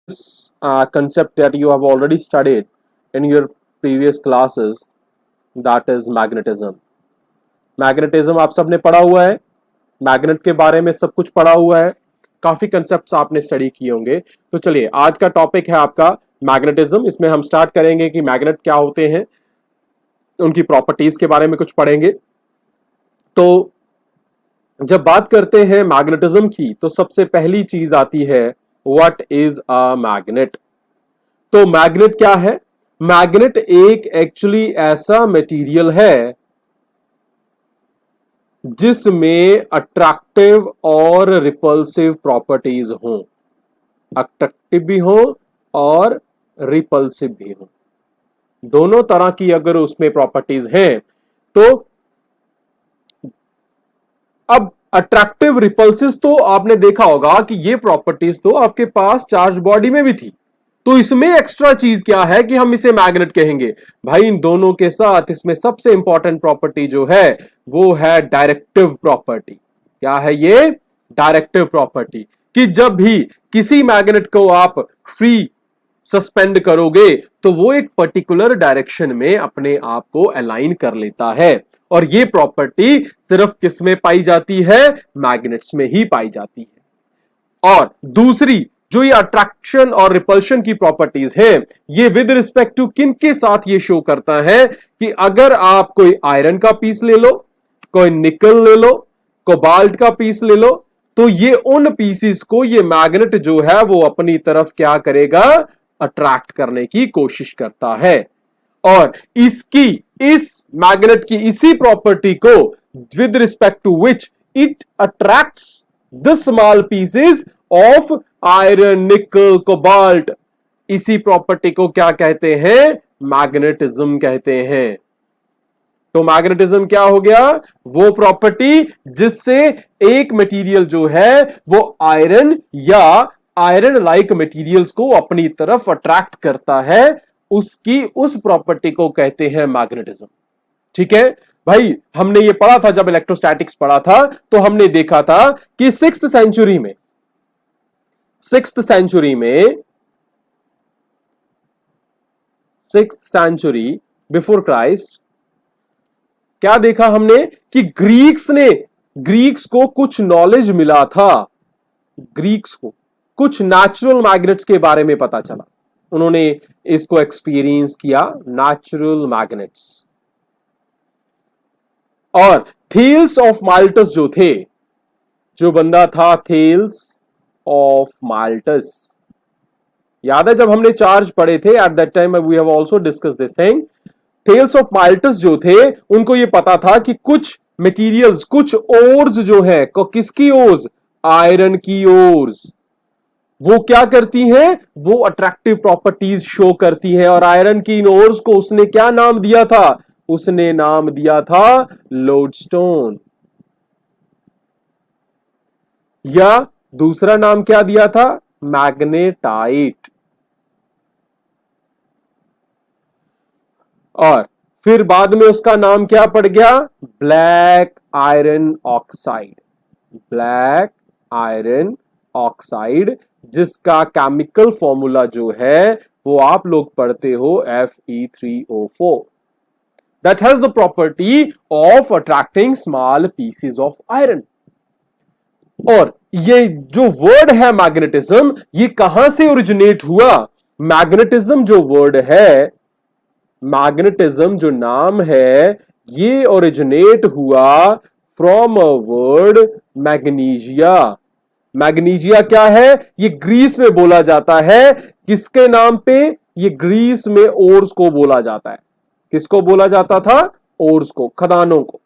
concept that you have already studied in your previous classes, that is magnetism. Magnetism आप सबने पढ़ा हुआ है, मैग्नेट के बारे में सब कुछ पढ़ा हुआ है, काफी कंसेप्ट्स आपने स्टडी किए होंगे। तो चलिए आज का टॉपिक है आपका मैग्नेटिज्म। इसमें हम स्टार्ट करेंगे कि मैग्नेट क्या होते हैं, उनकी प्रॉपर्टीज के बारे में कुछ पढ़ेंगे। तो जब बात करते हैं मैग्नेटिज्म की तो सबसे पहली चीज आती है व्हाट इज अ मैग्नेट। तो मैग्नेट क्या है? मैग्नेट एक एक्चुअली ऐसा मटेरियल है जिसमें अट्रैक्टिव और रिपल्सिव प्रॉपर्टीज हों, अट्रैक्टिव भी हो और रिपल्सिव भी हो, दोनों तरह की अगर उसमें प्रॉपर्टीज हैं। तो अब अट्रैक्टिव रिपल्सिव तो आपने देखा होगा कि ये प्रॉपर्टीज तो आपके पास चार्ज बॉडी में भी थी, तो इसमें एक्स्ट्रा चीज क्या है कि हम इसे मैग्नेट कहेंगे। भाई इन दोनों के साथ इसमें सबसे इंपॉर्टेंट प्रॉपर्टी जो है वो है डायरेक्टिव प्रॉपर्टी। क्या है ये? डायरेक्टिव प्रॉपर्टी, कि जब भी किसी मैग्नेट को आप फ्री सस्पेंड करोगे तो वो एक पर्टिकुलर डायरेक्शन में अपने आप को अलाइन कर लेता है। और ये प्रॉपर्टी सिर्फ किसमें पाई जाती है? मैग्नेट्स में ही पाई जाती है। और दूसरी जो ये अट्रैक्शन और रिपल्शन की प्रॉपर्टीज है, ये विद रिस्पेक्ट टू किन के साथ ये शो करता है कि अगर आप कोई आयरन का पीस ले लो, कोई निकल ले लो, कोबाल्ट का पीस ले लो, तो ये उन पीसेस को ये मैग्नेट जो है वो अपनी तरफ क्या करेगा? अट्रैक्ट करने की कोशिश करता है। और इसकी इस मैग्नेट की इसी प्रॉपर्टी को with respect to which it attracts the small pieces of iron, nickel, cobalt, इसी प्रॉपर्टी को क्या कहते हैं? मैग्नेटिज्म कहते हैं। तो मैग्नेटिज्म क्या हो गया? वो प्रॉपर्टी जिससे एक मटेरियल जो है वो आयरन या आयरन लाइक मटेरियल्स को अपनी तरफ अट्रैक्ट करता है, उसकी उस प्रॉपर्टी को कहते हैं मैग्नेटिज्म। ठीक है भाई, हमने ये पढ़ा था जब इलेक्ट्रोस्टैटिक्स पढ़ा था, तो हमने देखा था कि सिक्स्थ सेंचुरी बिफोर क्राइस्ट क्या देखा हमने कि ग्रीक्स को कुछ नॉलेज मिला था, ग्रीक्स को कुछ नेचुरल मैग्नेट्स के बारे में पता चला, उन्होंने इसको एक्सपीरियंस किया, नेचुरल मैग्नेट्स। और थेल्स ऑफ माल्टस जो थे, जो बंदा था थेल्स ऑफ माल्टस, याद है जब हमने चार्ज पढ़े थे at that time we have also discuss this thing. Thales of Miletus जो थे उनको ये पता था कि कुछ मटेरियल्स, कुछ ओर्स जो है, किसकी ओर्स? आयरन की ओर्स, वो क्या करती हैं? वो अट्रैक्टिव प्रॉपर्टीज शो करती हैं। और आयरन की इन ओर्स को उसने क्या नाम दिया था? उसने नाम दिया था लोडस्टोन, या दूसरा नाम क्या दिया था? मैग्नेटाइट। और फिर बाद में उसका नाम क्या पड़ गया? Black iron oxide, black iron oxide, जिसका केमिकल फॉर्मूला जो है वो आप लोग पढ़ते हो Fe3O4, that has the property of attracting small pieces of iron. और ये जो वर्ड है मैग्नेटिज्म, ये कहां से ओरिजिनेट हुआ? मैग्नेटिज्म जो वर्ड है, मैग्नेटिज्म जो नाम है, ये ओरिजिनेट हुआ from a word magnesia. Magnesia क्या है? ये ग्रीस में बोला जाता है। किसके नाम पे? ये ग्रीस में ओर्स को बोला जाता है। किसको बोला जाता था? ओर्स को, खदानों को।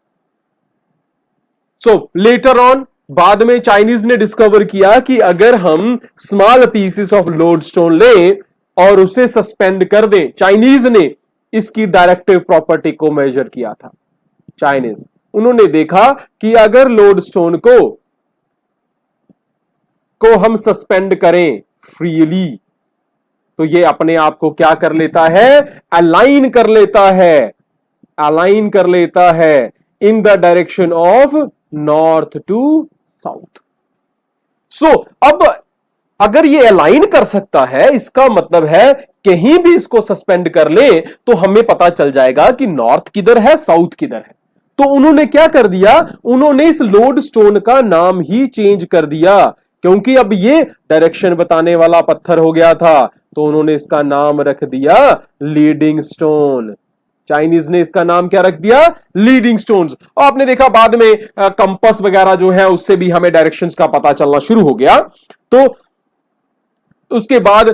सो लेटर ऑन बाद में चाइनीज ने डिस्कवर किया कि अगर हम स्मॉल पीसेस ऑफ लोडस्टोन लें और उसे सस्पेंड कर दें, चाइनीज ने इसकी डायरेक्टिव प्रॉपर्टी को मेजर किया था। चाइनीज, उन्होंने देखा कि अगर लोडस्टोन को हम सस्पेंड करें फ्रीली, तो ये अपने आप को क्या कर लेता है? अलाइन कर लेता है, अलाइन कर लेता है in the direction of north to south. So अब अगर ये अलाइन कर सकता है, इसका मतलब है कहीं भी इसको सस्पेंड कर ले तो हमें पता चल जाएगा कि नॉर्थ किधर है, साउथ किधर है। तो उन्होंने क्या कर दिया, उन्होंने इस लोड स्टोन का नाम ही चेंज कर दिया, क्योंकि अब ये डायरेक्शन बताने वाला पत्थर हो गया था, तो उन्होंने इसका नाम रख दिया लीडिंग स्टोन। चाइनीज ने इसका नाम क्या रख दिया, लीडिंग स्टोन्स। आपने देखा बाद में कंपास वगैरह जो है उससे भी हमें डायरेक्शंस का पता चलना शुरू हो गया। तो उसके बाद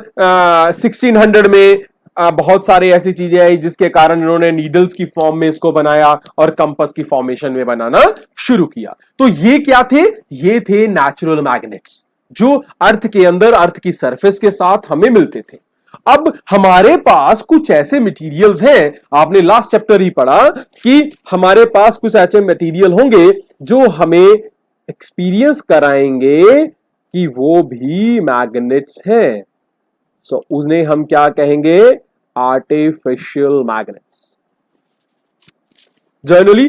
1600 में बहुत सारे ऐसी चीजें आई जिसके कारण इन्होंने नीडल्स की फॉर्म में इसको बनाया और कंपास की फॉर्मेशन में बनाना शुरू किया। तो ये क्या थे, ये थे नेचुरल मैग्नेट्स जो अर्थ के अंदर, अर्थ की सरफेस के साथ हमें मिलते थे। अब हमारे पास कुछ ऐसे मटेरियल्स हैं, आपने लास्ट चैप्टर ही पढ़ा कि हमारे पास कुछ ऐसे मटेरियल होंगे जो हमें एक्सपीरियंस कराएंगे कि वो भी मैग्नेट्स हैं। सो उन्हें हम क्या कहेंगे, artificial magnets. Generally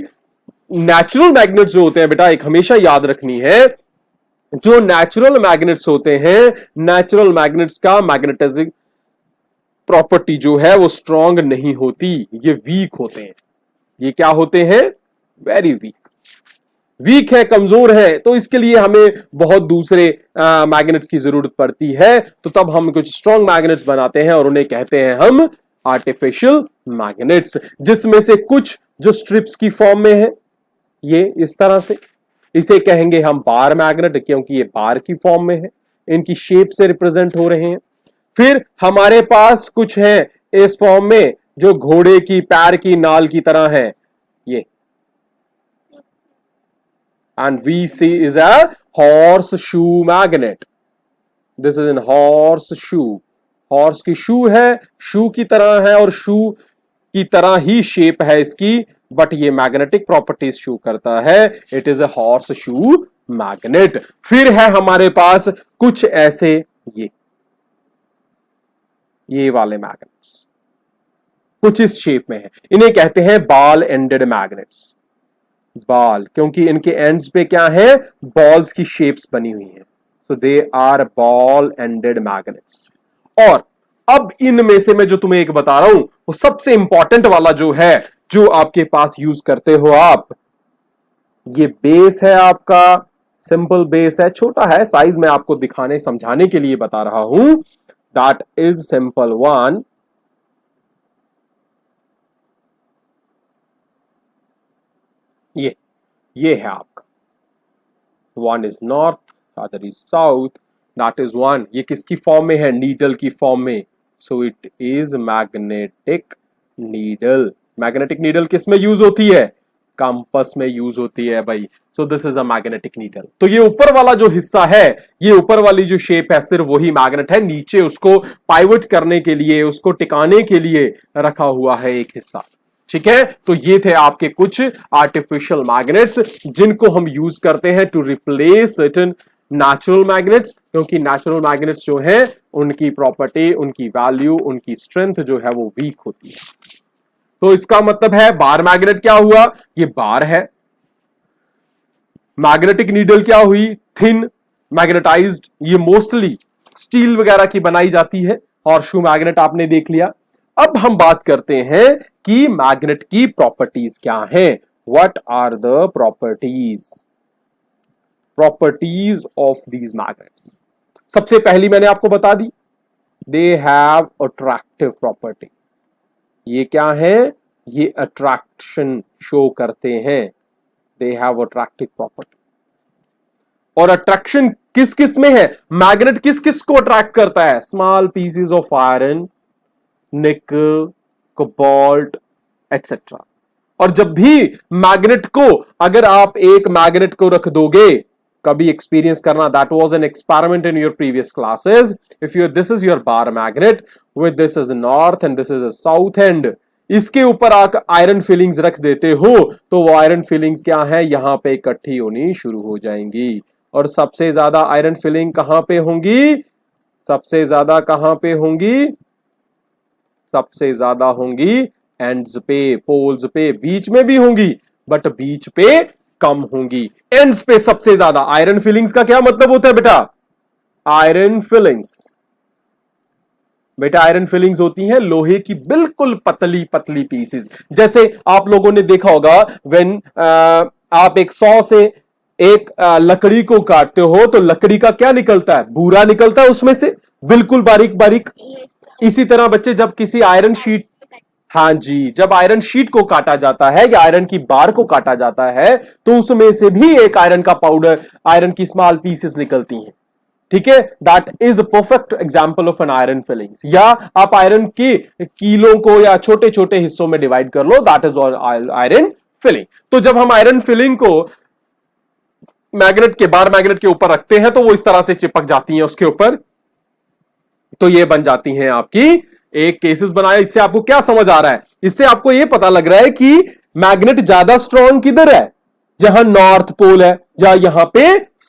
natural magnets जो होते हैं बेटा, एक हमेशा याद रखनी है, जो नेचुरल मैग्नेट्स होते हैं, नेचुरल मैग्नेट्स का मैग्नेटिज्म प्रॉपर्टी जो है वो स्ट्रांग नहीं होती, ये वीक होते हैं। ये क्या होते हैं, वेरी वीक है, कमजोर है। तो इसके लिए हमें बहुत दूसरे मैग्नेट्स की जरूरत पड़ती है। तो तब हम कुछ स्ट्रांग मैग्नेट्स बनाते हैं और उन्हें कहते हैं हम आर्टिफिशियल मैग्नेट्स, जिसमें से कुछ जो स्ट्रिप्स की फॉर्म में है, ये इस तरह से, इसे कहेंगे हम बार मैग्नेट, क्योंकि ये बार की फॉर्म में है, इनकी शेप से रिप्रेजेंट हो रहे हैं। फिर हमारे पास कुछ है इस फॉर्म में जो घोड़े की पैर की नाल की तरह है, ये, and we see is a horseshoe magnet. This is in horseshoe. Horse की शू है, शू की तरह है और शू की तरह ही शेप है इसकी, बट ये मैग्नेटिक प्रॉपर्टीज शू करता है। It is a horse shoe magnet. फिर है हमारे पास कुछ ऐसे ये वाले मैग्नेट्स, कुछ इस शेप में है, इन्हें कहते हैं बॉल एंडेड मैग्नेट्स। बॉल, क्योंकि इनके एंड्स पे क्या है, बॉल्स की शेप्स बनी हुई है, so they are ball ended magnets. और अब इनमें से मैं जो तुम्हें एक बता रहा हूं, वो सबसे इंपॉर्टेंट वाला जो है, जो आपके पास यूज करते हो आप, ये बेस है आपका, सिंपल बेस है, छोटा है साइज में, आपको दिखाने समझाने के लिए बता रहा हूं। That is simple one. ये है आपका, one is north, other is south, that is one. ये किसकी फॉर्म में है, नीडल की फॉर्म में, so it is magnetic needle. Magnetic needle किस में यूज होती है, कंपास में यूज होती है भाई। So this is a magnetic needle. तो ये ऊपर वाला जो हिस्सा है, ये ऊपर वाली जो शेप है, सिर्फ वही मैग्नेट है, नीचे उसको पाइवट करने के लिए, उसको टिकाने के लिए रखा हुआ है एक हिस्सा। ठीक है, तो ये थे आपके कुछ आर्टिफिशियल मैग्नेट्स जिनको हम यूज करते हैं to replace certain natural magnets, क्योंकि नेचुरल मैग्नेट्स जो है उनकी प्रॉपर्टी, उनकी वैल्यू, उनकी स्ट्रेंथ जो है वो वीक होती है। तो इसका मतलब है बार मैग्नेट क्या हुआ, ये बार है। मैग्नेटिक नीडल क्या हुई, थिन मैग्नेटाइज्ड, ये मोस्टली स्टील वगैरह की बनाई जाती है। हॉर्सशू मैग्नेट आपने देख लिया। अब हम बात करते हैं कि मैग्नेट की प्रॉपर्टीज क्या हैं। What are the properties of these magnets. सबसे पहली मैंने आपको बता दी, दे हैव अट्रैक्टिव प्रॉपर्टी। ये क्या है, ये अट्रैक्शन शो करते हैं, दे हैव अट्रैक्टिव प्रॉपर्टी। और अट्रैक्शन किस किस में है, मैग्नेट किस किस को अट्रैक्ट करता है, small pieces of iron, nickel, cobalt etcetera. और जब भी मैग्नेट को, अगर आप एक मैग्नेट को रख दोगे, कभी एक्सपीरियंस करना, that was an experiment in your previous classes. If you, this is your bar magnet with this is north and this is a south and, इसके ऊपर आप आयरन फिलिंग्स रख देते हो, तो वो आयरन फिलिंग्स क्या है, यहां पे इकट्ठी होनी शुरू हो जाएंगी। और सबसे ज्यादा आयरन फिलिंग कहां पे होंगी, सबसे ज्यादा कहां पे होंगी, सबसे ज्यादा होंगी एंड्स पे, पोल्स पे, बीच में भी होंगी बट बीच पे कम होंगी, एंड्स पे सबसे ज्यादा। आयरन फिलिंग्स का क्या मतलब होता है बेटा, आयरन फिलिंग्स। बेटा आयरन फिलिंग्स होती हैं लोहे की बिल्कुल पतली पतली पीसेस। जैसे आप लोगों ने देखा होगा व्हेन आप एक सौ से एक लकड़ी को काटते हो तो लकड़ी का क्या निकलता है, भूरा निकलता है उसमें से, बिल्कुल बारीक बारीक। इसी तरह बच्चे जब किसी आयरन शीट, हाँ जी, जब आयरन शीट को काटा जाता है या आयरन की बार को काटा जाता है तो उसमें से भी एक आयरन का पाउडर, आयरन की स्मॉल पीसेस निकलती हैं। ठीक है, that is a perfect example of an iron filings. या आप आयरन के कीलों को या छोटे छोटे हिस्सों में डिवाइड कर लो, दैट इज आयरन फिलिंग। तो जब हम आयरन फिलिंग को मैग्नेट के बार मैग्नेट के ऊपर रखते हैं तो वो इस तरह से चिपक जाती हैं उसके ऊपर, तो ये बन जाती हैं आपकी एक केसेस बनाया। इससे आपको क्या समझ आ रहा है, इससे आपको ये पता लग रहा है कि मैग्नेट ज्यादा स्ट्रॉन्ग किधर है, जहां नॉर्थ पोल है या यहां पे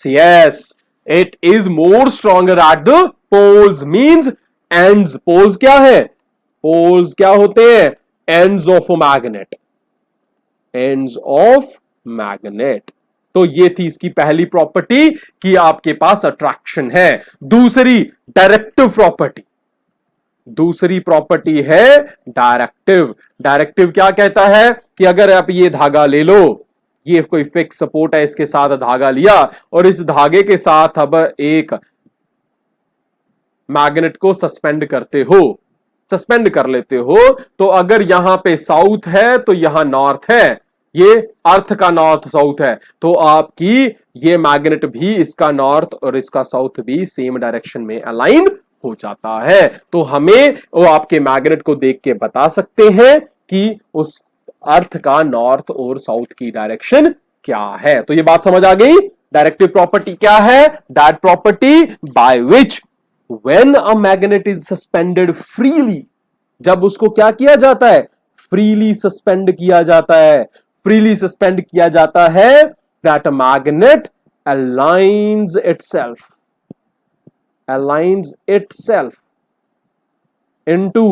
yes, it is more stronger at the poles, means ends. Poles क्या है, पोल्स क्या होते हैं, ends of magnet, ends of magnet. तो ये थी इसकी पहली प्रॉपर्टी कि आपके पास अट्रैक्शन है। दूसरी डायरेक्टिव प्रॉपर्टी, दूसरी प्रॉपर्टी है डायरेक्टिव। डायरेक्टिव क्या कहता है कि अगर आप ये धागा ले लो, ये कोई फिक्स सपोर्ट है, इसके साथ धागा लिया और इस धागे के साथ अब एक मैग्नेट को सस्पेंड करते हो, सस्पेंड कर लेते हो, तो अगर यहां पे साउथ है तो यहां नॉर्थ है, ये अर्थ का नॉर्थ साउथ है, तो आपकी ये मैग्नेट भी इसका नॉर्थ और इसका साउथ भी सेम डायरेक्शन में अलाइन हो जाता है। तो हमें वो आपके मैग्नेट को देख के बता सकते हैं कि उस अर्थ का नॉर्थ और साउथ की डायरेक्शन क्या है। तो ये बात समझ आ गई। डायरेक्टिव प्रॉपर्टी क्या है, that property by which when a magnet is suspended freely, जब उसको क्या किया जाता है, फ्रीली सस्पेंड किया जाता है, फ्रीली सस्पेंड किया जाता है, that magnet aligns itself, aligns itself into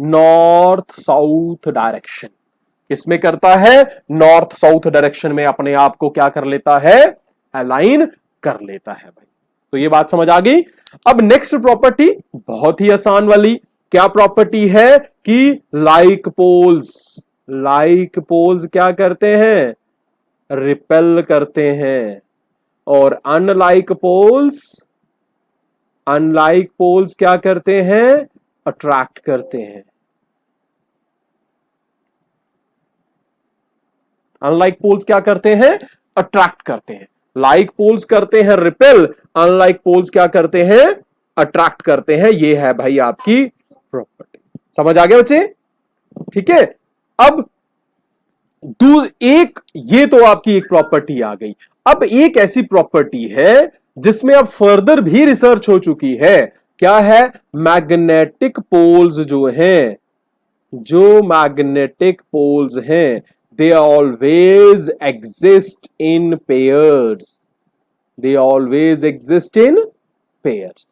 north south direction. किसमें करता है, नॉर्थ साउथ डायरेक्शन में अपने आप को क्या कर लेता है, अलाइन कर लेता है भाई। तो ये बात समझ आ गई। अब नेक्स्ट प्रॉपर्टी बहुत ही आसान वाली, क्या प्रॉपर्टी है कि लाइक पोल्स, लाइक पोल्स क्या करते हैं, रिपेल करते हैं, और अनलाइक पोल्स, अनलाइक पोल्स क्या करते हैं, अट्रैक्ट करते हैं। अनलाइक पोल्स क्या करते हैं, अट्रैक्ट करते हैं। लाइक पोल्स करते हैं रिपेल, अनलाइक पोल्स क्या करते हैं, अट्रैक्ट करते हैं। ये है भाई आपकी प्रॉपर्टी। समझ आ गया बच्चे, ठीक है। अब एक, ये तो आपकी एक प्रॉपर्टी आ गई। अब एक ऐसी प्रॉपर्टी है जिसमें अब फर्दर भी रिसर्च हो चुकी है, क्या है, मैग्नेटिक पोल्स जो हैं, जो मैग्नेटिक पोल्स हैं, they always exist in pairs, they always exist in pairs.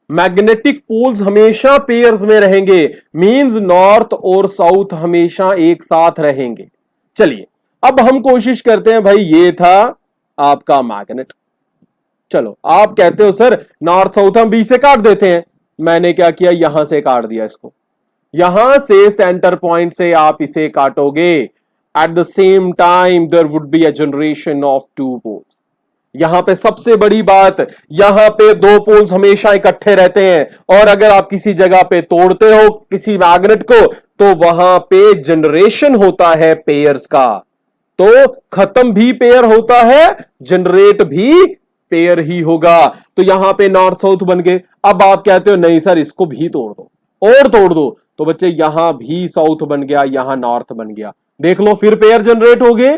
Magnetic poles हमेशा पेयर्स में रहेंगे, मींस नॉर्थ और साउथ हमेशा एक साथ रहेंगे। चलिए अब हम कोशिश करते हैं, भाई ये था आपका मैग्नेट, चलो आप कहते हो सर नॉर्थ साउथ हम बी से काट देते हैं, मैंने क्या किया, यहां से काट दिया इसको, यहां से सेंटर पॉइंट से आप इसे काटोगे, at the same time there would be a generation of two poles. यहां पे सबसे बड़ी बात, यहां पे दो पोल्स हमेशा इकट्ठे रहते हैं, और अगर आप किसी जगह पे तोड़ते हो किसी मैग्नेट को तो वहां पे जनरेशन होता है पेयर्स का, तो खत्म भी पेयर होता है, जनरेट भी पेयर ही होगा। तो यहां पे नॉर्थ साउथ बन गए। अब आप कहते हो नहीं सर इसको भी तोड़ दो और तोड़ दो, तो बच्चे यहां भी साउथ बन गया, यहां नॉर्थ बन गया, देख लो फिर पेयर जनरेट हो गए।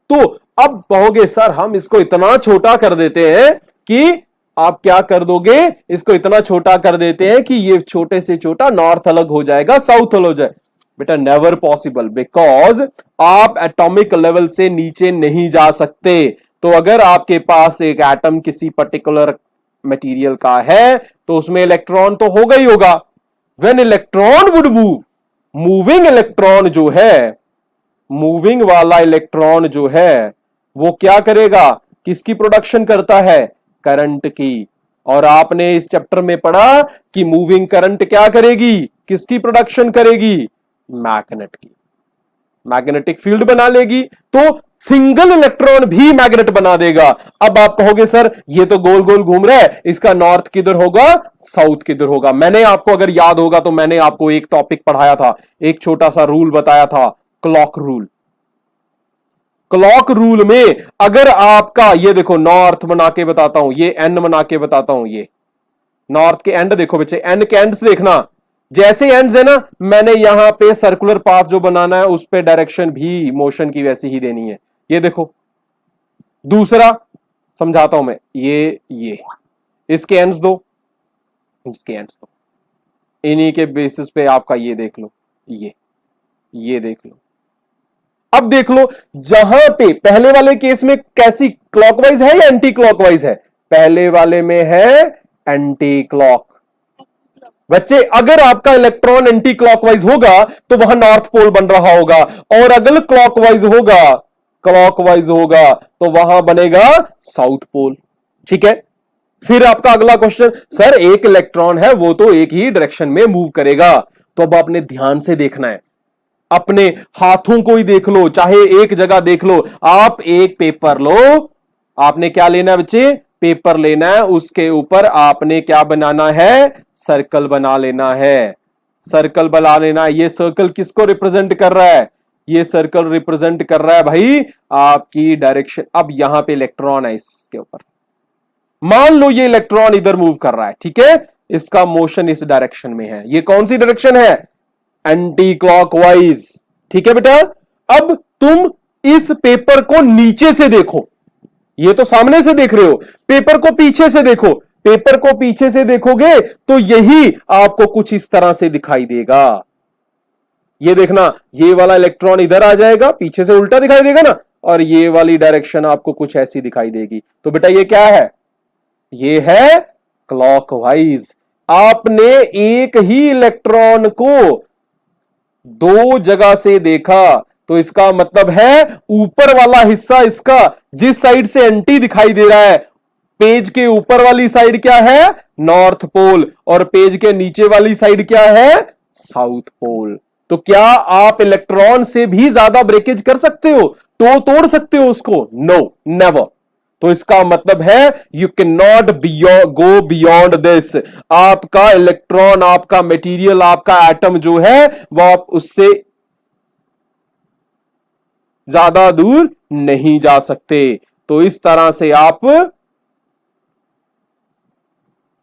तो अब कहोगे सर हम इसको इतना छोटा कर देते हैं कि, आप क्या कर दोगे, इसको इतना छोटा कर देते हैं कि ये छोटे से छोटा नॉर्थ अलग हो जाएगा, साउथ अलग हो जाए। बेटा नेवर पॉसिबल, बिकॉज आप एटॉमिक लेवल से नीचे नहीं जा सकते। तो अगर आपके पास एक एटम किसी पर्टिकुलर मटेरियल का है तो उसमें इलेक्ट्रॉन तो होगा ही होगा। When electron would move, moving electron जो है, मूविंग वाला इलेक्ट्रॉन जो है वो क्या करेगा, किसकी प्रोडक्शन करता है, करंट की। और आपने इस चैप्टर में पढ़ा कि मूविंग करंट क्या करेगी, किसकी प्रोडक्शन करेगी, मैग्नेट की, मैग्नेटिक फील्ड बना लेगी, तो सिंगल इलेक्ट्रॉन भी मैग्नेट बना देगा। अब आप कहोगे सर ये तो गोल गोल घूम रहा है, इसका नॉर्थ किधर होगा, साउथ किधर होगा। मैंने आपको अगर याद होगा तो मैंने आपको एक टॉपिक पढ़ाया था, एक छोटा सा रूल बताया था, क्लॉक रूल। क्लॉक रूल में अगर आपका ये देखो, नॉर्थ बना के बताता हूं, ये एन बना के बताता हूं, ये नॉर्थ के एंड देखो बच्चे, एन के एंड्स देखना, जैसे एंड्स है ना, मैंने यहां पे सर्कुलर पाथ जो बनाना है उस पे डायरेक्शन भी मोशन की वैसी ही देनी है। ये देखो, दूसरा समझाता हूं मैं, ये इसके एंड्स दो, इसके एंड्स दो, इन्हीं के बेसिस पे आपका ये देख लो, ये देख लो। अब देख लो, जहां पे पहले वाले केस में कैसी क्लॉकवाइज है या एंटी क्लॉकवाइज है, पहले वाले में है एंटी क्लॉक। बच्चे अगर आपका इलेक्ट्रॉन एंटी क्लॉकवाइज होगा तो वहां नॉर्थ पोल बन रहा होगा, और अगर क्लॉकवाइज होगा तो वहां बनेगा साउथ पोल। ठीक है, फिर आपका अगला क्वेश्चन, सर एक इलेक्ट्रॉन है वो तो एक ही डायरेक्शन में मूव करेगा, तो अब आपने ध्यान से देखना है, अपने हाथों को ही देख लो, चाहे एक जगह देख लो। आप एक पेपर लो, आपने क्या लेना है बच्चे, पेपर लेना है, उसके ऊपर आपने क्या बनाना है, सर्कल बना लेना है, सर्कल बना लेना है। ये सर्कल किसको रिप्रेजेंट कर रहा है, ये सर्कल रिप्रेजेंट कर रहा है भाई आपकी डायरेक्शन। अब यहां पे इलेक्ट्रॉन है इसके ऊपर, मान लो ये इलेक्ट्रॉन इधर मूव कर रहा है, ठीक है, इसका मोशन इस डायरेक्शन में है, ये कौन सी डायरेक्शन है, एंटी क्लॉकवाइज। ठीक है बेटा, अब तुम इस पेपर को नीचे से देखो, ये तो सामने से देख रहे हो, पेपर को पीछे से देखो, पेपर को पीछे से देखोगे तो यही आपको कुछ इस तरह से दिखाई देगा। ये देखना, ये वाला इलेक्ट्रॉन इधर आ जाएगा, पीछे से उल्टा दिखाई देगा ना, और ये वाली डायरेक्शन आपको कुछ ऐसी दिखाई देगी। तो बेटा ये क्या है, ये है क्लॉकवाइज। आपने एक ही इलेक्ट्रॉन को दो जगह से देखा, तो इसका मतलब है ऊपर वाला हिस्सा इसका जिस साइड से एंटी दिखाई दे रहा है, पेज के ऊपर वाली साइड क्या है, नॉर्थ पोल, और पेज के नीचे वाली साइड क्या है, साउथ पोल। तो क्या आप इलेक्ट्रॉन से भी ज्यादा ब्रेकेज कर सकते हो, तो तोड़ सकते हो उसको, नो नेवर। तो इसका मतलब है you can not go beyond this. आपका इलेक्ट्रॉन, आपका मटेरियल, आपका एटम जो है वो आप उससे ज्यादा दूर नहीं जा सकते। तो इस तरह से आप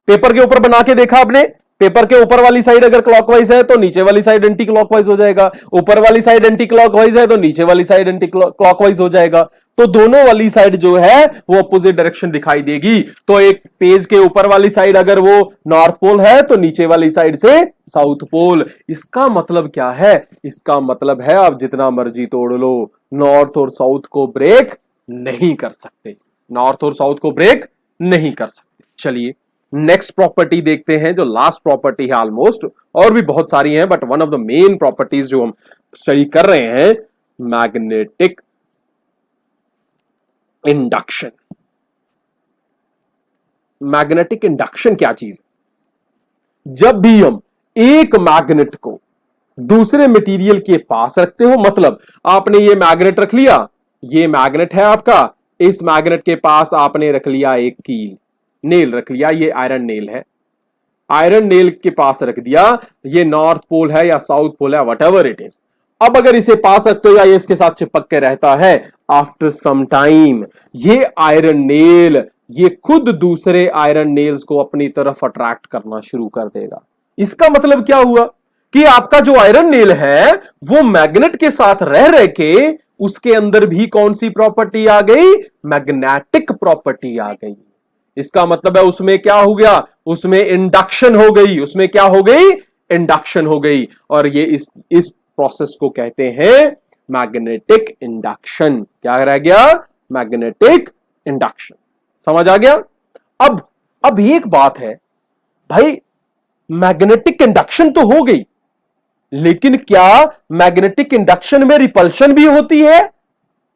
पेपर के ऊपर बना के देखा आपने, पेपर के ऊपर वाली साइड अगर क्लॉकवाइज है तो नीचे वाली साइड एंटी क्लॉकवाइज हो जाएगा, ऊपर वाली साइड एंटी क्लॉकवाइज है तो नीचे वाली साइड एंटी क्लॉकवाइज हो जाएगा। तो दोनों वाली साइड जो है वो अपोजिट डायरेक्शन दिखाई देगी। तो एक पेज के ऊपर वाली साइड अगर वो नॉर्थ पोल है तो नीचे वाली साइड से साउथ पोल। इसका मतलब क्या है, इसका मतलब है आप जितना मर्जी तोड़ लो, नॉर्थ और साउथ को ब्रेक नहीं कर सकते, नॉर्थ और साउथ को ब्रेक नहीं कर सकते। चलिए नेक्स्ट प्रॉपर्टी देखते हैं, जो लास्ट प्रॉपर्टी है ऑलमोस्ट, और भी बहुत सारी हैं but one of the main properties जो हम स्टडी कर रहे हैं, मैग्नेटिक इंडक्शन। मैग्नेटिक इंडक्शन क्या चीज है, जब भी हम एक मैग्नेट को दूसरे मटेरियल के पास रखते हो, मतलब आपने ये मैग्नेट रख लिया, ये मैग्नेट है आपका, इस मैग्नेट के पास आपने रख लिया एक कील, नेल रख लिया, ये आयरन नेल है, आयरन नेल के पास रख दिया, ये नॉर्थ पोल है या साउथ पोल है, वट एवर इट इज। अब अगर इसे पास रखते हो या ये इसके साथ चिपक के रहता है, आफ्टर सम टाइम ये आयरन नेल ये खुद दूसरे आयरन नेल्स को अपनी तरफ अट्रैक्ट करना शुरू कर देगा। इसका मतलब क्या हुआ कि आपका जो आयरन नेल है वो मैग्नेट के साथ रह रह के उसके अंदर भी कौन सी प्रॉपर्टी आ गई, मैग्नेटिक प्रॉपर्टी आ गई। इसका मतलब है उसमें क्या हो गया, उसमें इंडक्शन हो गई, उसमें क्या हो गई, इंडक्शन हो गई। और ये इस प्रोसेस को कहते हैं मैग्नेटिक इंडक्शन। क्या रह गया, मैग्नेटिक इंडक्शन। समझ आ गया। अब एक बात है भाई, मैग्नेटिक इंडक्शन तो हो गई, लेकिन क्या मैग्नेटिक इंडक्शन में रिपल्शन भी होती है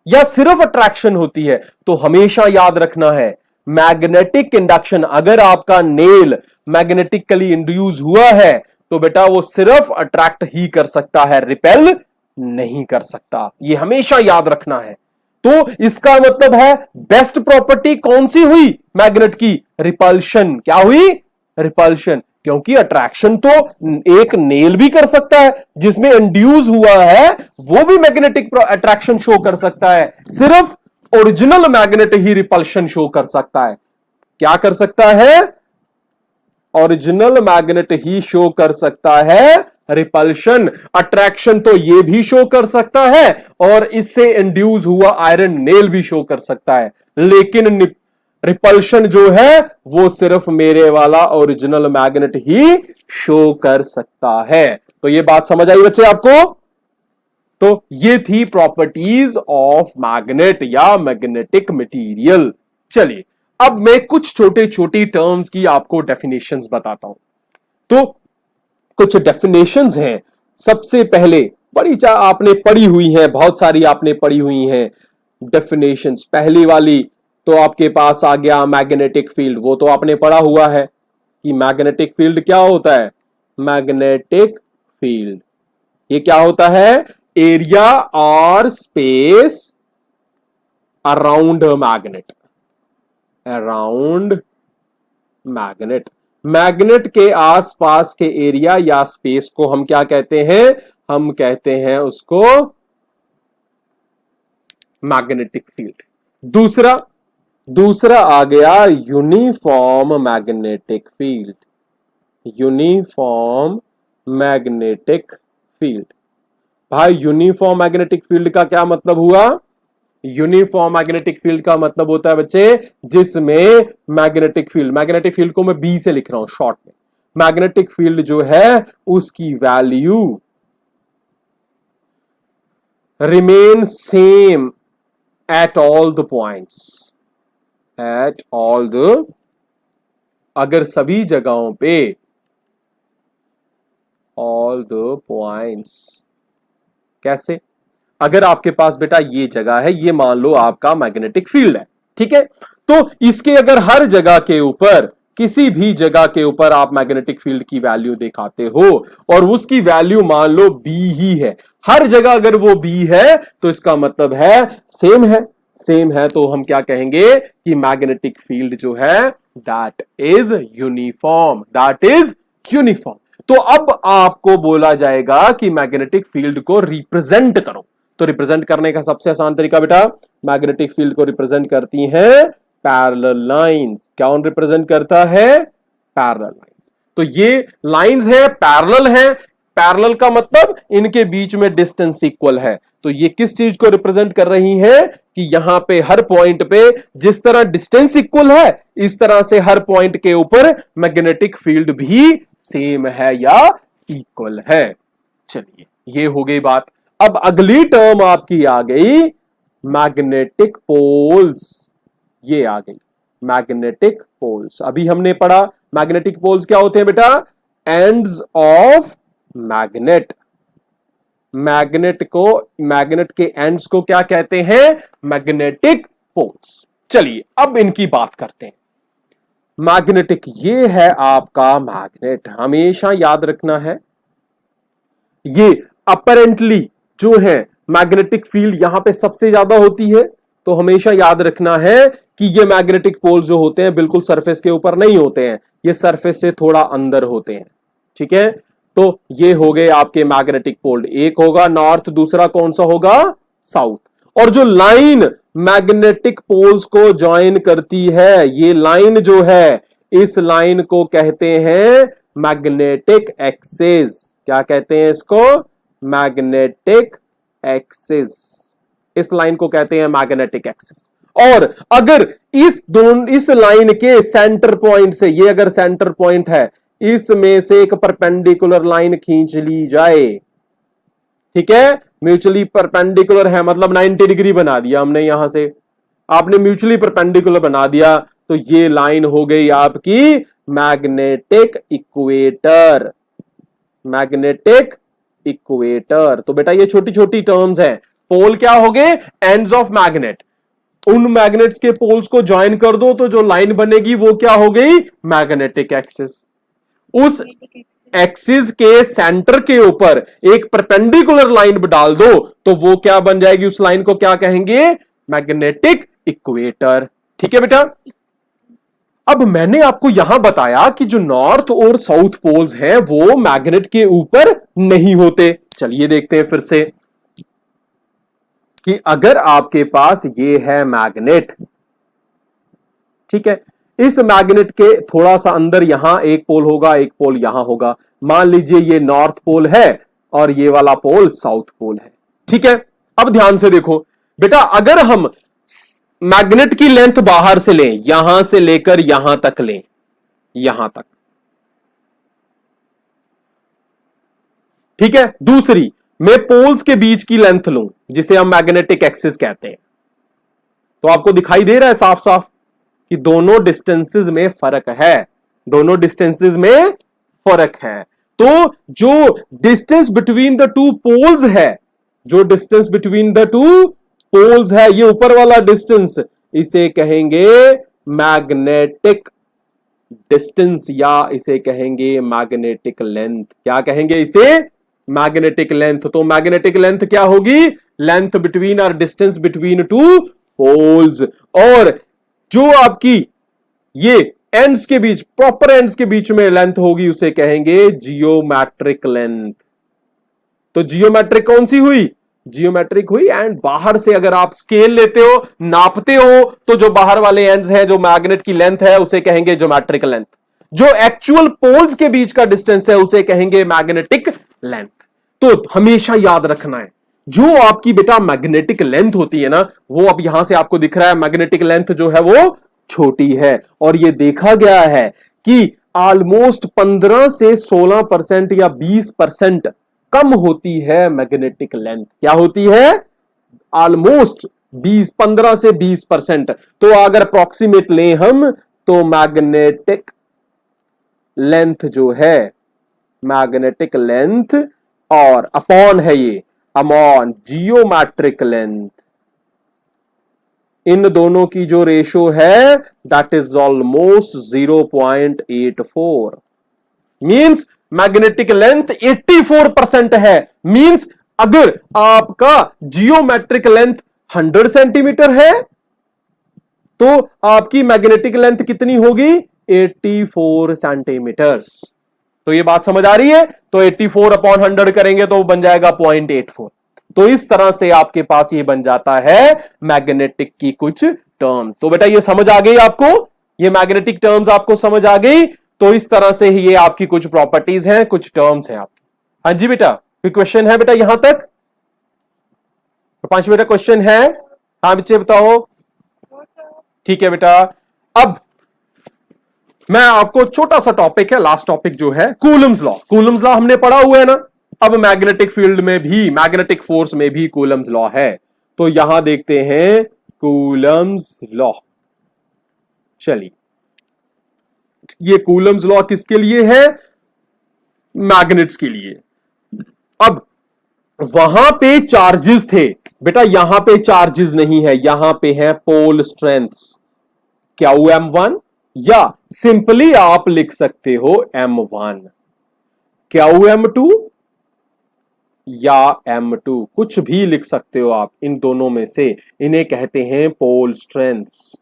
या सिर्फ अट्रैक्शन होती है? तो हमेशा याद रखना है, मैग्नेटिक इंडक्शन, अगर आपका नेल मैग्नेटिकली इंड्यूस हुआ है तो बेटा वो सिर्फ अट्रैक्ट ही कर सकता है, रिपेल नहीं कर सकता। ये हमेशा याद रखना है। तो इसका मतलब है बेस्ट प्रॉपर्टी कौन सी हुई मैग्नेट की? रिपल्शन। क्या हुई? रिपल्शन। क्योंकि अट्रैक्शन तो एक नेल भी कर सकता है, जिसमें इंड्यूस हुआ है वो भी मैग्नेटिक अट्रैक्शन शो कर सकता है, सिर्फ ओरिजिनल मैग्नेट ही रिपल्शन शो कर सकता है। क्या कर सकता है? ओरिजिनल मैग्नेट ही शो कर सकता है रिपल्शन। अट्रैक्शन तो ये भी शो कर सकता है और इससे इंड्यूस हुआ आयरन नेल भी शो कर सकता है, लेकिन रिपल्शन जो है वो सिर्फ मेरे वाला ओरिजिनल मैग्नेट ही शो कर सकता है। तो ये बात समझ आई बच्चे आपको? तो ये थी प्रॉपर्टीज ऑफ मैग्नेट या मैग्नेटिक मटेरियल। चलिए अब मैं कुछ छोटे छोटी टर्म्स की आपको डेफिनेशंस बताता हूं। तो कुछ डेफिनेशंस हैं। सबसे पहले बड़ी आपने पढ़ी हुई है, बहुत सारी आपने पढ़ी हुई हैं डेफिनेशंस। पहली वाली तो आपके पास आ गया मैग्नेटिक फील्ड, वो तो आपने पढ़ा हुआ है कि मैग्नेटिक फील्ड क्या होता है। मैग्नेटिक फील्ड ये क्या होता है? एरिया और space around magnet, around magnet. Magnet के आसपास के एरिया या स्पेस को हम क्या कहते हैं? हम कहते हैं उसको मैग्नेटिक फील्ड। दूसरा आ गया uniform magnetic field. Uniform magnetic field. भाई यूनिफॉर्म मैग्नेटिक फील्ड का क्या मतलब हुआ? यूनिफॉर्म मैग्नेटिक फील्ड का मतलब होता है बच्चे जिसमें मैग्नेटिक फील्ड को मैं बी से लिख रहा हूं शॉर्ट में। मैग्नेटिक फील्ड जो है उसकी value remain same at all the points, at all the, अगर सभी जगहों पे, ऑल द पॉइंट्स। कैसे? अगर आपके पास बेटा ये जगह है, ये मान लो आपका मैग्नेटिक फील्ड है, ठीक है, तो इसके अगर हर जगह के ऊपर, किसी भी जगह के ऊपर आप मैग्नेटिक फील्ड की वैल्यू दिखाते हो और उसकी वैल्यू मान लो बी ही है, हर जगह अगर वो बी है तो इसका मतलब है सेम है। सेम है तो हम क्या कहेंगे कि मैग्नेटिक फील्ड जो है that is uniform, that is uniform. तो अब आपको बोला जाएगा कि मैग्नेटिक फील्ड को रिप्रेजेंट करो। तो रिप्रेजेंट करने का सबसे आसान तरीका बेटा, मैग्नेटिक फील्ड को रिप्रेजेंट करती हैं पैरेलल लाइंस। कौन रिप्रेजेंट करता है? Parallel lines. तो ये लाइंस है, पैरेलल है। पैरेलल का मतलब इनके बीच में डिस्टेंस इक्वल है। तो ये किस चीज को रिप्रेजेंट कर रही है कि यहां पे हर पॉइंट पे जिस तरह डिस्टेंस इक्वल है, इस तरह से हर पॉइंट के ऊपर मैग्नेटिक फील्ड भी सेम है या इक्वल है। चलिए ये हो गई बात। अब अगली टर्म आपकी आ गई मैग्नेटिक पोल्स। ये आ गई मैग्नेटिक पोल्स। अभी हमने पढ़ा मैग्नेटिक पोल्स क्या होते हैं बेटा? Ends of magnet. मैग्नेट के एंड्स को क्या कहते हैं? Magnetic poles. चलिए अब इनकी बात करते हैं। मैग्नेटिक, ये है आपका मैग्नेट, हमेशा याद रखना है। ये अपरेंटली जो है मैग्नेटिक फील्ड यहां पे सबसे ज्यादा होती है, तो हमेशा याद रखना है कि ये मैग्नेटिक पोल जो होते हैं बिल्कुल सरफेस के ऊपर नहीं होते हैं, ये सरफेस से थोड़ा अंदर होते हैं, ठीक है। तो ये हो गए आपके मैग्नेटिक पोल। एक होगा नॉर्थ, दूसरा कौन सा होगा? साउथ। और जो लाइन मैग्नेटिक पोल्स को ज्वाइन करती है, ये लाइन जो है, इस लाइन को कहते हैं मैग्नेटिक एक्सिस। क्या कहते हैं इसको? Magnetic axis. इस लाइन को कहते हैं मैग्नेटिक एक्सिस। और अगर इस लाइन के सेंटर पॉइंट से, ये अगर सेंटर पॉइंट है, इसमें से एक परपेंडिकुलर लाइन खींच ली जाए, ठीक है, म्यूचुअली परपेंडिकुलर है मतलब 90 डिग्री बना दिया हमने, यहां से आपने म्यूचुअली परपेंडिकुलर बना दिया, तो ये लाइन हो गई आपकी मैग्नेटिक इक्वेटर। Magnetic equator. तो बेटा ये छोटी छोटी टर्म्स हैं। पोल क्या हो गए? Ends of magnet. उन मैग्नेट्स के पोल्स को ज्वाइन कर दो तो जो लाइन बनेगी वो क्या हो गई, मैग्नेटिक एक्सिस। उस एक्सिस के सेंटर के ऊपर एक परपेंडिकुलर लाइन डाल दो तो वो क्या बन जाएगी, उस लाइन को क्या कहेंगे, मैग्नेटिक इक्वेटर। ठीक है बेटा। अब मैंने आपको यहां बताया कि जो नॉर्थ और साउथ पोल्स हैं वो मैग्नेट के ऊपर नहीं होते। चलिए देखते हैं फिर से कि अगर आपके पास ये है मैग्नेट, ठीक है, इस मैग्नेट के थोड़ा सा अंदर यहां एक पोल होगा, एक पोल यहां होगा। मान लीजिए ये नॉर्थ पोल है और ये वाला पोल साउथ पोल है। ठीक है, अब ध्यान से देखो बेटा, अगर हम मैग्नेट की लेंथ बाहर से लें, यहां से लेकर यहां तक लें, यहां तक, ठीक है, दूसरी मैं पोल्स के बीच की लेंथ लूं जिसे हम मैग्नेटिक एक्सिस कहते हैं, तो आपको दिखाई दे रहा है साफ साफ कि दोनों डिस्टेंसेस में फर्क है, दोनों डिस्टेंसेस में फर्क है। तो जो distance between the two poles है, जो distance between the two poles है, ये ऊपर वाला डिस्टेंस, इसे कहेंगे मैग्नेटिक डिस्टेंस या इसे कहेंगे मैग्नेटिक लेंथ। क्या कहेंगे इसे, मैग्नेटिक लेंथ। तो मैग्नेटिक लेंथ क्या होगी, लेंथ बिटवीन और डिस्टेंस बिटवीन टू पोल्स। और जो आपकी ये एंड्स के बीच, प्रॉपर एंड्स के बीच में लेंथ होगी उसे कहेंगे जियोमेट्रिक लेंथ। तो जियोमेट्रिक कौन सी हुई, जियोमेट्रिक हुई। एंड बाहर से अगर आप स्केल लेते हो, नापते हो, तो जो बाहर वाले एंड्स हैं, जो मैग्नेट की लेंथ है उसे कहेंगे ज्योमेट्रिक लेंथ। जो एक्चुअल पोल्स के बीच का डिस्टेंस है उसे कहेंगे मैग्नेटिक लेंथ। तो हमेशा याद रखना है, जो आपकी बेटा मैग्नेटिक लेंथ होती है ना, वो अब यहां से आपको दिख रहा है मैग्नेटिक लेंथ जो है वो छोटी है। और ये देखा गया है कि ऑलमोस्ट 15 से 16% या 20% कम होती है मैग्नेटिक लेंथ। क्या होती है, ऑलमोस्ट 15 से 20%। तो अगर अप्रोक्सीमेट लें हम, तो मैग्नेटिक लेंथ जो है, मैग्नेटिक लेंथ और अपॉन है ये, अपॉन जियोमेट्रिक लेंथ, इन दोनों की जो रेशो है that is almost 0.84। Means magnetic length 84% है। मींस अगर आपका जियोमेट्रिक लेंथ 100 सेंटीमीटर है तो आपकी मैग्नेटिक लेंथ कितनी होगी, 84 सेंटीमीटर्स। तो ये बात समझ आ रही है। तो 84/100 करेंगे तो बन जाएगा 0.84। तो इस तरह से आपके पास ये बन जाता है मैग्नेटिक की कुछ टर्म। तो बेटा ये समझ आ गई आपको, ये मैग्नेटिक टर्म्स आपको समझ आ गई। तो इस तरह से ही ये आपकी कुछ प्रॉपर्टीज हैं, कुछ टर्म्स हैं आपकी। हाँ जी बेटा, कोई क्वेश्चन है बेटा यहां तक, पांच बेटा क्वेश्चन है? हाँ बच्चे बताओ। ठीक है बेटा, अब मैं आपको छोटा सा टॉपिक है, लास्ट टॉपिक जो है कूलम्स लॉ। कूलम्स लॉ हमने पढ़ा हुआ है ना। अब मैग्नेटिक फील्ड में भी, मैग्नेटिक फोर्स में भी कूलम्स लॉ है। तो यहां देखते हैं कूलम्स लॉ। चलिए, ये कूलम्स लॉ किसके लिए है, मैग्नेट्स के लिए। अब वहां पे चार्जेस थे बेटा, यहां पे चार्जेस नहीं है, यहां पे है पोल स्ट्रेंथ्स, क्या वो M1, या सिंपली आप लिख सकते हो M1, क्या वो M2 या M2, कुछ भी लिख सकते हो आप इन दोनों में से। इन्हें कहते हैं pole strengths.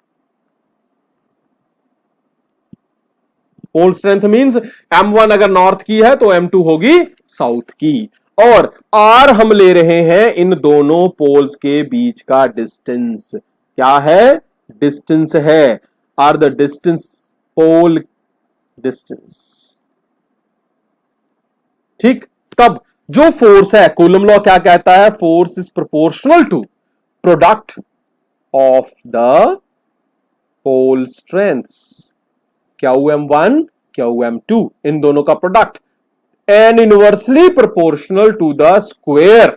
Pole strength means M1 अगर नॉर्थ की है तो M2 होगी साउथ की। और R हम ले रहे हैं इन दोनों पोल्स के बीच का डिस्टेंस। क्या है, डिस्टेंस है, r the distance, pole distance. ठीक, तब जो फोर्स है, कूलम लॉ क्या कहता है, force is proportional to product of the pole strengths, क्या M1 क्या M2, इन दोनों का product, and inversely proportional to the square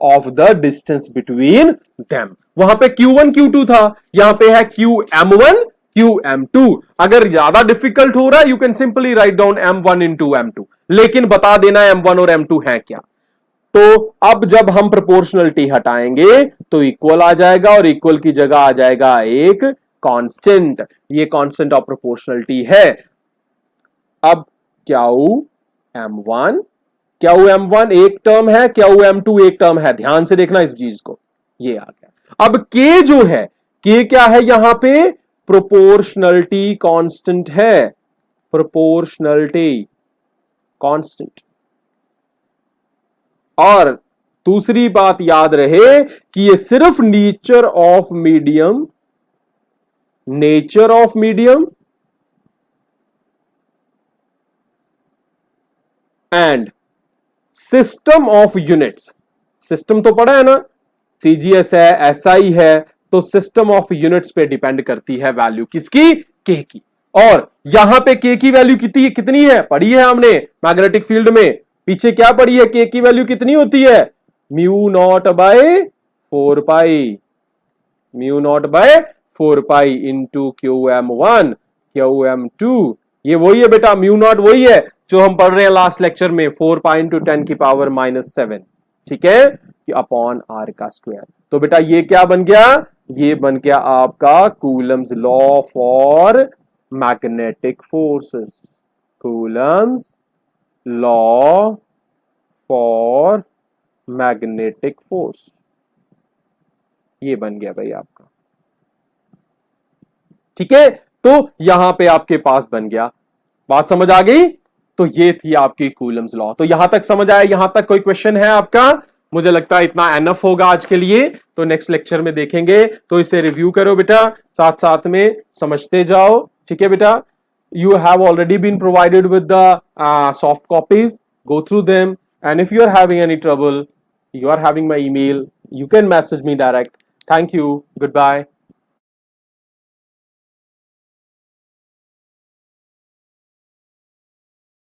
of the distance between them. वहां पे Q1 Q2 था, यहां पे है QM1 QM2। अगर ज्यादा डिफिकल्ट हो रहा है, you can simply write down M1 into M2, लेकिन बता देना M1 और M2 है क्या। तो अब जब हम प्रोपोर्शनलिटी हटाएंगे तो इक्वल आ जाएगा और इक्वल की जगह आ जाएगा एक कांस्टेंट। ये कांस्टेंट ऑफ प्रोपोर्शनलिटी है। अब क्यू M1, क्यू M1 एक टर्म है, क्यू M2 एक टर्म है। ध्यान से देखना इस चीज को, ये आ गया। अब K जो है, K क्या है यहां पे? प्रोपोर्शनलिटी कांस्टेंट है, प्रोपोर्शनलिटी कांस्टेंट। और दूसरी बात याद रहे कि ये सिर्फ nature of medium, nature of medium and system of units. System तो पढ़ा है ना, सीजीएस है, एसआई है, तो सिस्टम ऑफ यूनिट्स पे डिपेंड करती है वैल्यू किसकी? के की। और यहां पे के की वैल्यू कितनी है? पढ़ी है हमने मैग्नेटिक फील्ड में, पीछे क्या पढ़ी है? के की वैल्यू कितनी होती है? Mu naught by 4 pi, mu naught by 4 pi into q M1 q M2। ये वही है बेटा, म्यू नॉट वही है जो हम पढ़ रहे हैं लास्ट लेक्चर में, 4 पाई इंटू 10 की पावर -7, ठीक है, कि अपॉन आर का स्क्वायर। तो बेटा ये क्या बन गया? ये बन गया आपका Coulomb's law for magnetic forces, Coulomb's law for magnetic force. ये बन गया भाई आपका, ठीक है। तो यहां पे आपके पास बन गया। बात समझ आ गई? तो ये थी आपकी कूलम्स लॉ। तो यहां तक समझ आया? यहां तक कोई क्वेश्चन है आपका? मुझे लगता है इतना एनफ होगा आज के लिए। तो नेक्स्ट लेक्चर में देखेंगे, तो इसे रिव्यू करो बेटा, साथ साथ में समझते जाओ, ठीक है बेटा। You have already been provided with the soft copies. Go through them, and if you are having any trouble, you are having my email. You can message me direct. Thank you. Goodbye.